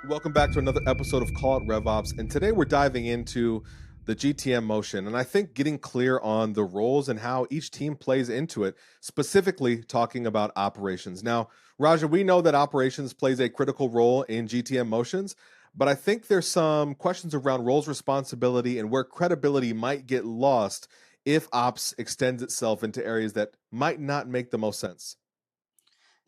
Welcome back to another episode of Call It RevOps. And today we're diving into the GTM motion. And I think getting clear on the roles and how each team plays into it, specifically talking about operations. Now, Raja, we know that operations plays a critical role in GTM motions, but I think there's some questions around roles responsibility and where credibility might get lost if ops extends itself into areas that might not make the most sense.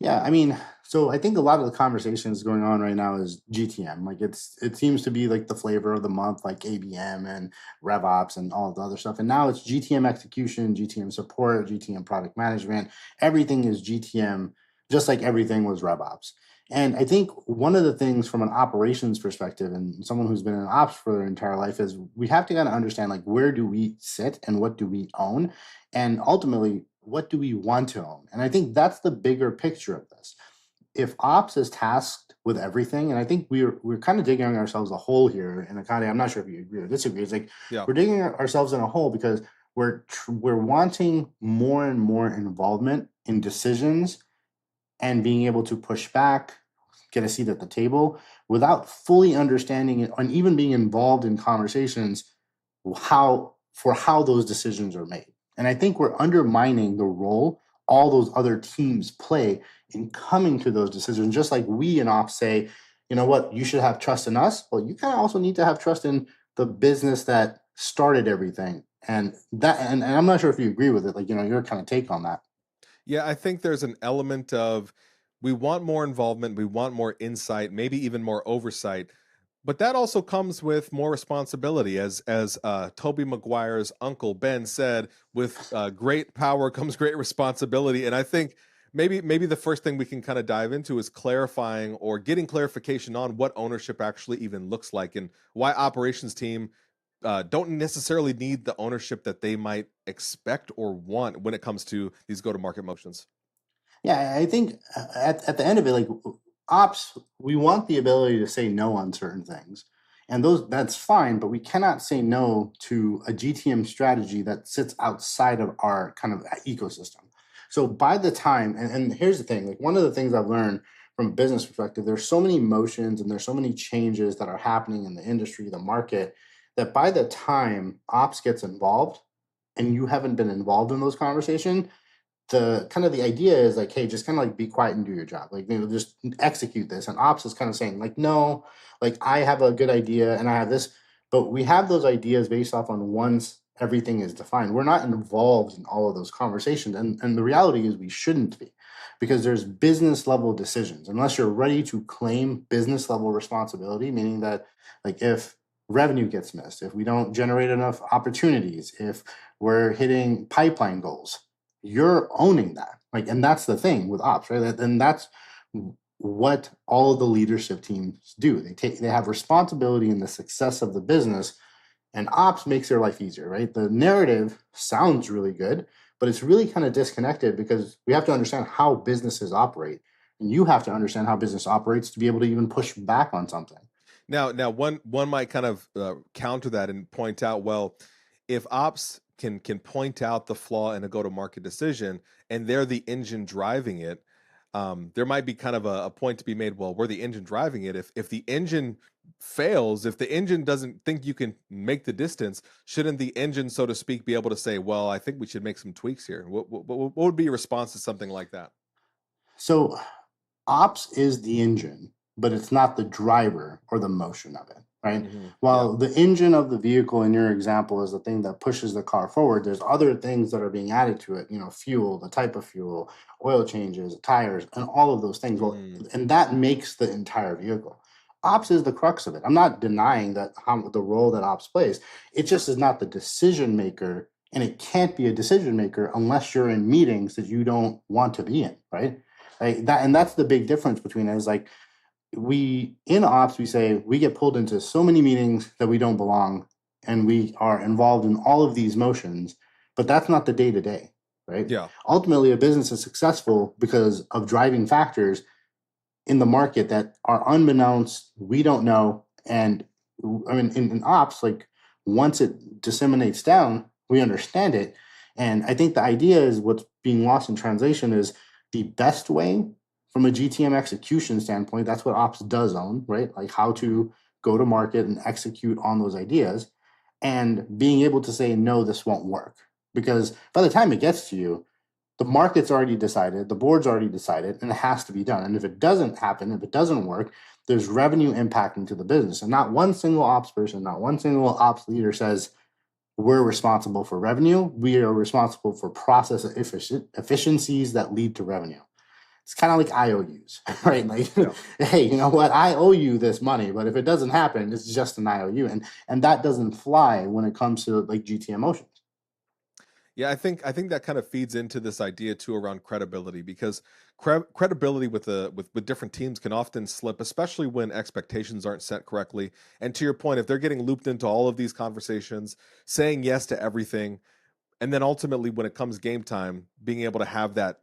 Yeah, I mean, so I think a lot of the conversations going on right now is GTM. Like it seems to be like the flavor of the month, like ABM and RevOps and all the other stuff. And now it's GTM execution, GTM support, GTM product management. Everything is GTM, just like everything was RevOps. And I think one of the things from an operations perspective and someone who's been in ops for their entire life is we have to kind of understand like where do we sit and what do we own? And ultimately, what do we want to own? And I think that's the bigger picture of this. If ops is tasked with everything, and I think we're kind of digging ourselves a hole here, and kind of I'm not sure if you agree or disagree. It's like Yeah. we're digging ourselves in a hole because we're wanting more and more involvement in decisions and being able to push back, get a seat at the table without fully understanding it and even being involved in conversations how those decisions are made. And I think we're undermining the role all those other teams play in coming to those decisions. Just like we in ops say, you know what, you should have trust in us. Well, you kind of also need to have trust in the business that started everything. And I'm not sure if you agree with it, like, your kind of take on that. Yeah, I think there's an element of we want more involvement, we want more insight, maybe even more oversight. But that also comes with more responsibility, as Toby Maguire's uncle Ben said. With great power comes great responsibility, and I think maybe the first thing we can kind of dive into is clarifying or getting clarification on what ownership actually even looks like, and why operations team don't necessarily need the ownership that they might expect or want when it comes to these go-to-market motions. Yeah, I think at the end of it, like ops, we want the ability to say no on certain things. And that's fine, but we cannot say no to a GTM strategy that sits outside of our kind of ecosystem. So by the time, and here's the thing, like one of the things I've learned from a business perspective, there's so many motions and there's so many changes that are happening in the industry, the market, that by the time ops gets involved and you haven't been involved in those conversations, the idea is like, hey, just kind of like be quiet and do your job. Like, just execute this. And ops is kind of saying, like, no, like I have a good idea and I have this, but we have those ideas based off on once everything is defined. We're not involved in all of those conversations. And the reality is we shouldn't be because there's business level decisions. Unless you're ready to claim business level responsibility, meaning that like if revenue gets missed, if we don't generate enough opportunities, if we're hitting pipeline goals, you're owning that. Like, and that's the thing with ops, right? And that's what all of the leadership teams do. They have responsibility in the success of the business, and ops makes their life easier, right? The narrative sounds really good, but it's really kind of disconnected because we have to understand how businesses operate. And you have to understand how business operates to be able to even push back on something. Now, one might kind of counter that and point out, well, if ops can point out the flaw in a go-to-market decision, and they're the engine driving it, there might be kind of a point to be made. Well, we're the engine driving it. If the engine fails, if the engine doesn't think you can make the distance, shouldn't the engine, so to speak, be able to say, well, I think we should make some tweaks here? What would be your response to something like that? So ops is the engine, but it's not the driver or the motion of it, right? Yeah. While the engine of the vehicle in your example is the thing that pushes the car forward, there's other things that are being added to it, fuel, the type of fuel, oil changes, tires, and all of those things. Well, Mm. and that makes the entire vehicle. Ops is the crux of it. I'm not denying that the role that ops plays. It just is not the decision maker, and it can't be a decision maker unless you're in meetings that you don't want to be in, right? Like that, and that's the big difference between it is like we in ops we say we get pulled into so many meetings that we don't belong and we are involved in all of these motions, but that's not the day to day, right? Yeah. Ultimately a business is successful because of driving factors in the market that are unbeknownst, we don't know. And I mean in ops, like once it disseminates down, we understand it. And I think the idea is what's being lost in translation is the best way from a GTM execution standpoint, that's what ops does own, right? Like how to go to market and execute on those ideas, and being able to say, no, this won't work. Because by the time it gets to you, the market's already decided, the board's already decided, and it has to be done. And if it doesn't happen, if it doesn't work, there's revenue impacting to the business. And not one single ops person, not one single ops leader says, we're responsible for revenue. We are responsible for process efficiencies that lead to revenue. It's kind of like IOUs, right? Like, Yeah. hey, you know what? I owe you this money, but if it doesn't happen, it's just an IOU, and that doesn't fly when it comes to like GTM motions. Yeah, I think that kind of feeds into this idea too around credibility, because credibility with with different teams can often slip, especially when expectations aren't set correctly. And to your point, if they're getting looped into all of these conversations, saying yes to everything, and then ultimately when it comes game time, being able to have that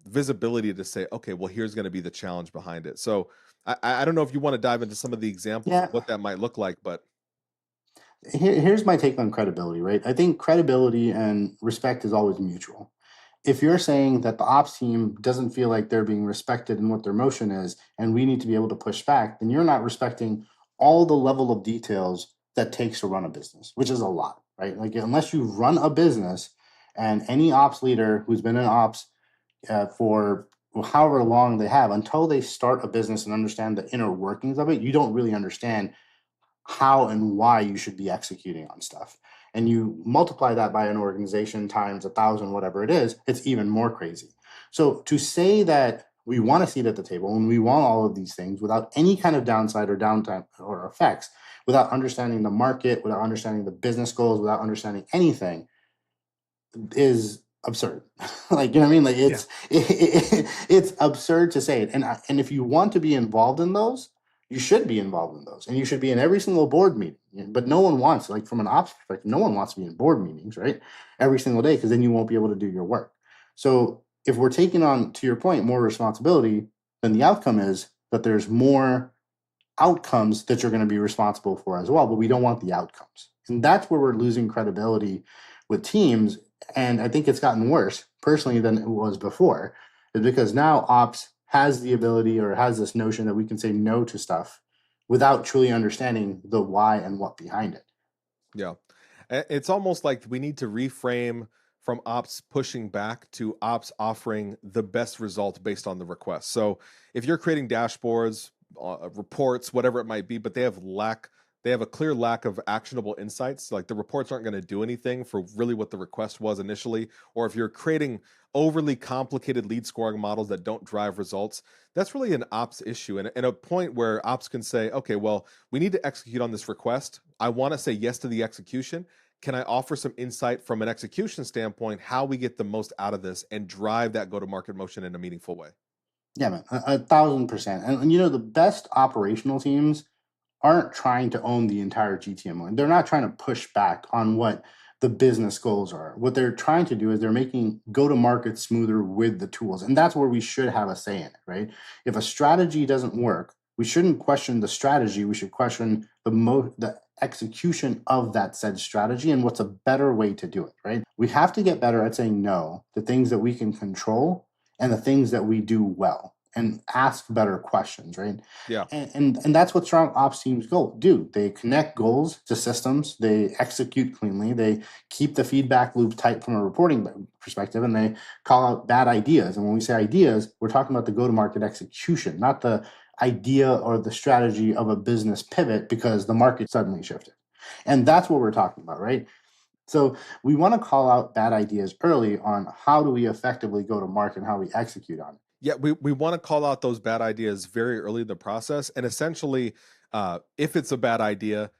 visibility to say, okay, well, here's going to be the challenge behind it. So I don't know if you want to dive into some of the examples of Yeah, what that might look like, but here's my take on credibility, right? I think credibility and respect is always mutual. If you're saying that the ops team doesn't feel like they're being respected in what their motion is, and we need to be able to push back, then you're not respecting all the level of details that takes to run a business, which is a lot, right? Like, unless you run a business, and any ops leader who's been in ops for however long they have, until they start a business and understand the inner workings of it, you don't really understand how and why you should be executing on stuff. And you multiply that by an organization times 1,000, whatever it is, it's even more crazy. So to say that we want a seat at the table and we want all of these things without any kind of downside or downtime or effects, without understanding the market, without understanding the business goals, without understanding anything, is absurd. Like, you know what I mean? Like, yeah, it's absurd to say it. And if you want to be involved in those, you should be involved in those, and you should be in every single board meeting. But no one wants, like, from an ops perspective, no one wants to be in board meetings, right? Every single day, because then you won't be able to do your work. So if we're taking on, to your point, more responsibility, then the outcome is that there's more outcomes that you're going to be responsible for as well, but we don't want the outcomes. And that's where we're losing credibility with teams. And I think it's gotten worse personally than it was before, is because now ops has the ability, or has this notion that we can say no to stuff without truly understanding the why and what behind it. yeah. It's almost like we need to reframe from ops pushing back to ops offering the best result based on the request. So if you're creating dashboards, reports, whatever it might be, but they have a clear lack of actionable insights. Like the reports aren't going to do anything for really what the request was initially. Or if you're creating overly complicated lead scoring models that don't drive results, that's really an ops issue. And a point where ops can say, okay, well, we need to execute on this request. I want to say yes to the execution. Can I offer some insight from an execution standpoint, how we get the most out of this and drive that go to market motion in a meaningful way? Yeah, man, 1,000%. And you know, the best operational teams aren't trying to own the entire GTM line. They're not trying to push back on what the business goals are. What they're trying to do is they're making go to market smoother with the tools. And that's where we should have a say in it, right? If a strategy doesn't work, we shouldn't question the strategy. We should question the execution of that said strategy and what's a better way to do it, right? We have to get better at saying no to things that we can control and the things that we do well, and ask better questions, right? Yeah. And that's what strong ops teams go do. They connect goals to systems, they execute cleanly, they keep the feedback loop tight from a reporting perspective, and they call out bad ideas. And when we say ideas, we're talking about the go-to-market execution, not the idea or the strategy of a business pivot because the market suddenly shifted. And that's what we're talking about, right? So we want to call out bad ideas early on how do we effectively go to market and how we execute on it. Yeah, we want to call out those bad ideas very early in the process. And essentially, if it's a bad idea,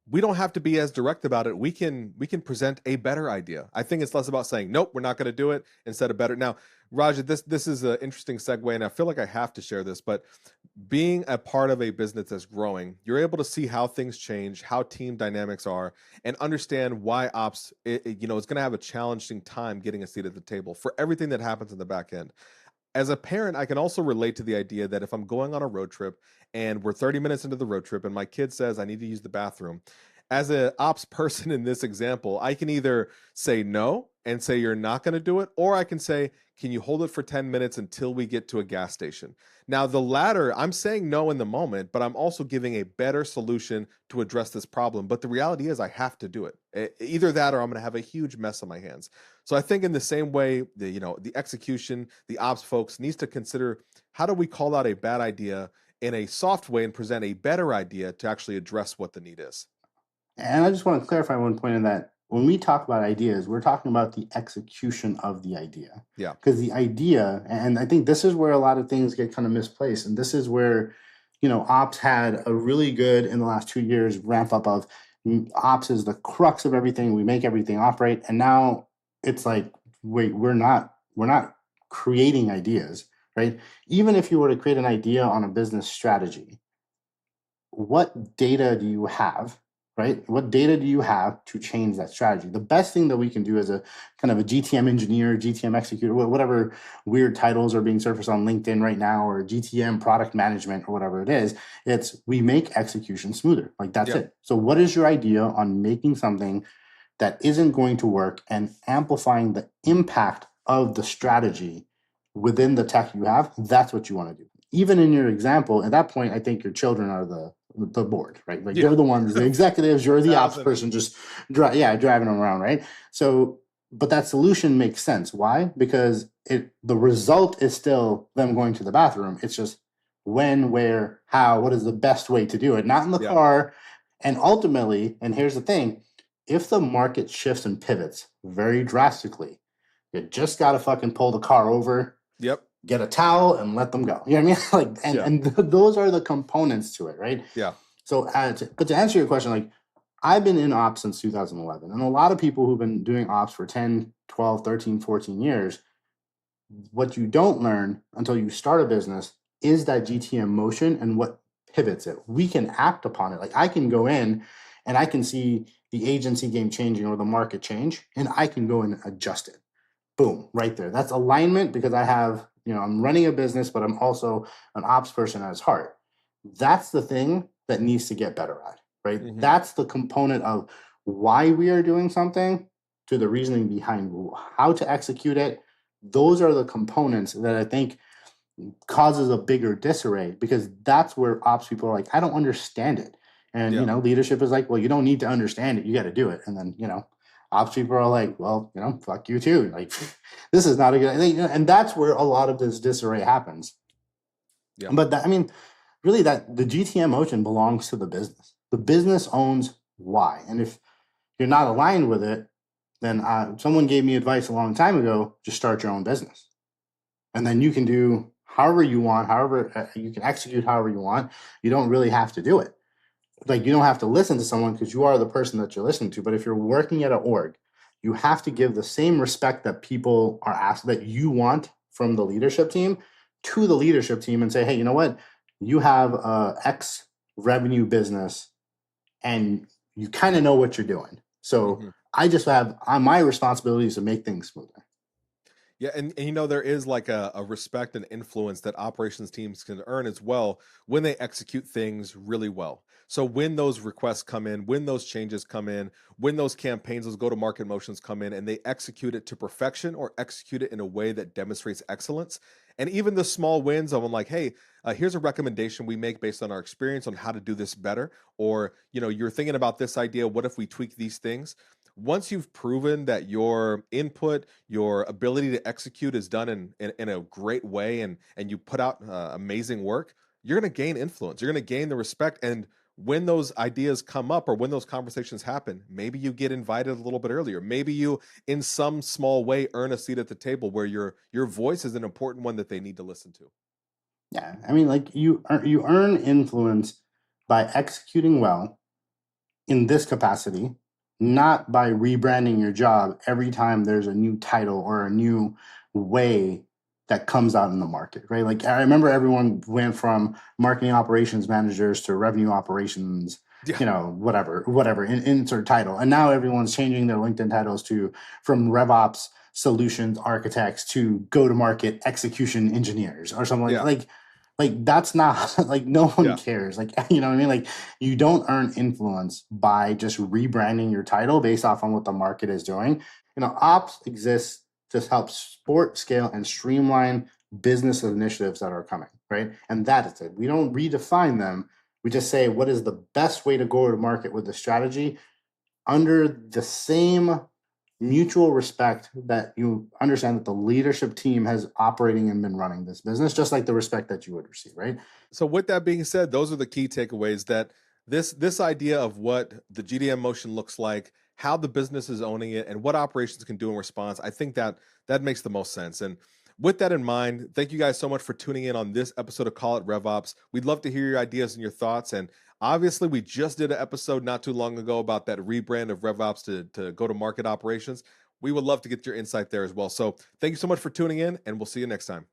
we don't have to be as direct about it. We can present a better idea. I think it's less about saying nope, we're not going to do it instead of better. Now, Raja, this is an interesting segue, and I feel like I have to share this. But being a part of a business that's growing, you're able to see how things change, how team dynamics are, and understand why ops, is going to have a challenging time getting a seat at the table for everything that happens in the back end. As a parent, I can also relate to the idea that if I'm going on a road trip and we're 30 minutes into the road trip and my kid says I need to use the bathroom, as an ops person in this example, I can either say no and say you're not going to do it, or I can say, can you hold it for 10 minutes until we get to a gas station? Now, the latter, I'm saying no in the moment, but I'm also giving a better solution to address this problem. But the reality is, I have to do it. Either that, or I'm going to have a huge mess on my hands. So I think in the same way, the execution, the ops folks needs to consider, how do we call out a bad idea in a soft way and present a better idea to actually address what the need is. And I just want to clarify one point in that when we talk about ideas, we're talking about the execution of the idea. Yeah. Because the idea, and I think this is where a lot of things get kind of misplaced. And this is where, ops had a really good, in the last 2 years, ramp up of ops is the crux of everything. We make everything operate. And now it's like, wait, we're not creating ideas, right? Even if you were to create an idea on a business strategy, what data do you have, right? What data do you have to change that strategy? The best thing that we can do as a kind of a GTM engineer, GTM executor, whatever weird titles are being surfaced on LinkedIn right now, or GTM product management or whatever it is, it's we make execution smoother. Like that's Yeah. it. So what is your idea on making something that isn't going to work and amplifying the impact of the strategy within the tech you have? That's what you want to do. Even in your example, at that point, I think your children are the board, right? Like Yeah. they're the ones, the executives, you're the ops Thousand. person, just driving them around, right? So, but that solution makes sense. Why? Because the result is still them going to the bathroom. It's just when, where, how, what is the best way to do it? Not in the Yeah. car. And ultimately, and here's the thing, if the market shifts and pivots very drastically, you just gotta fucking pull the car over, Yep. get a towel, and let them go. You know what I mean? Like, and Yeah. and those are the components to it, right? Yeah. So, but to answer your question, like I've been in ops since 2011, and a lot of people who've been doing ops for 10, 12, 13, 14 years, what you don't learn until you start a business is that GTM motion and what pivots it. We can act upon it. Like I can go in and I can see the agency game changing or the market change, and I can go and adjust it. Boom, right there. That's alignment because I have, I'm running a business, but I'm also an ops person at its heart. That's the thing that needs to get better at, right? Mm-hmm. That's the component of why we are doing something to the reasoning behind how to execute it. Those are the components that I think causes a bigger disarray because that's where ops people are like, I don't understand it. And, Yeah. Leadership is like, well, you don't need to understand it. You got to do it. And then, ops people are like, well, fuck you too. Like, this is not a good thing. And that's where a lot of this disarray happens. Yeah. But I mean, really that the GTM motion belongs to the business. The business owns why. And if you're not aligned with it, then someone gave me advice a long time ago, just start your own business. And then you can do however you want, however you can execute however you want. You don't really have to do it. Like you don't have to listen to someone because you are the person that you're listening to. But if you're working at an org, you have to give the same respect that people are asked that you want from the leadership team to the leadership team and say, hey, you know what? You have a X revenue business and you kind of know what you're doing. So I just have my responsibility is to make things smoother. Yeah, and there is like a respect and influence that operations teams can earn as well when they execute things really well. So when those requests come in, when those changes come in, when those campaigns, those go-to-market motions come in, and they execute it to perfection or execute it in a way that demonstrates excellence. And even the small wins of, I'm like, hey, here's a recommendation we make based on our experience on how to do this better. Or, you're thinking about this idea. What if we tweak these things? Once you've proven that your input, your ability to execute is done in a great way, and you put out amazing work, you're going to gain influence. You're going to gain the respect. And when those ideas come up or when those conversations happen, maybe you get invited a little bit earlier. Maybe you, in some small way, earn a seat at the table where your voice is an important one that they need to listen to. Yeah, I mean, like you earn influence by executing well in this capacity, not by rebranding your job every time there's a new title or a new way that comes out in the market, right? Like I remember everyone went from marketing operations managers to revenue operations, Yeah. whatever, insert title. And now everyone's changing their LinkedIn titles to from RevOps solutions architects to go-to-market execution engineers or something like Yeah. that. Like like that's not like no one Yeah. cares. Like you know what I mean? Like you don't earn influence by just rebranding your title based off on what the market is doing. You know, ops exists to help support, scale, and streamline business initiatives that are coming, right? And that is it. We don't redefine them. We just say what is the best way to go to market with the strategy under the same mutual respect that you understand that the leadership team has operating and been running this business, just like the respect that you would receive, right? So with that being said, those are the key takeaways that this idea of what the GDM motion looks like, how the business is owning it, and what operations can do in response. I think that that makes the most sense. And with that in mind, thank you guys so much for tuning in on this episode of Call It RevOps. We'd love to hear your ideas and your thoughts. And obviously, we just did an episode not too long ago about that rebrand of RevOps to go to market operations. We would love to get your insight there as well. So thank you so much for tuning in, and we'll see you next time.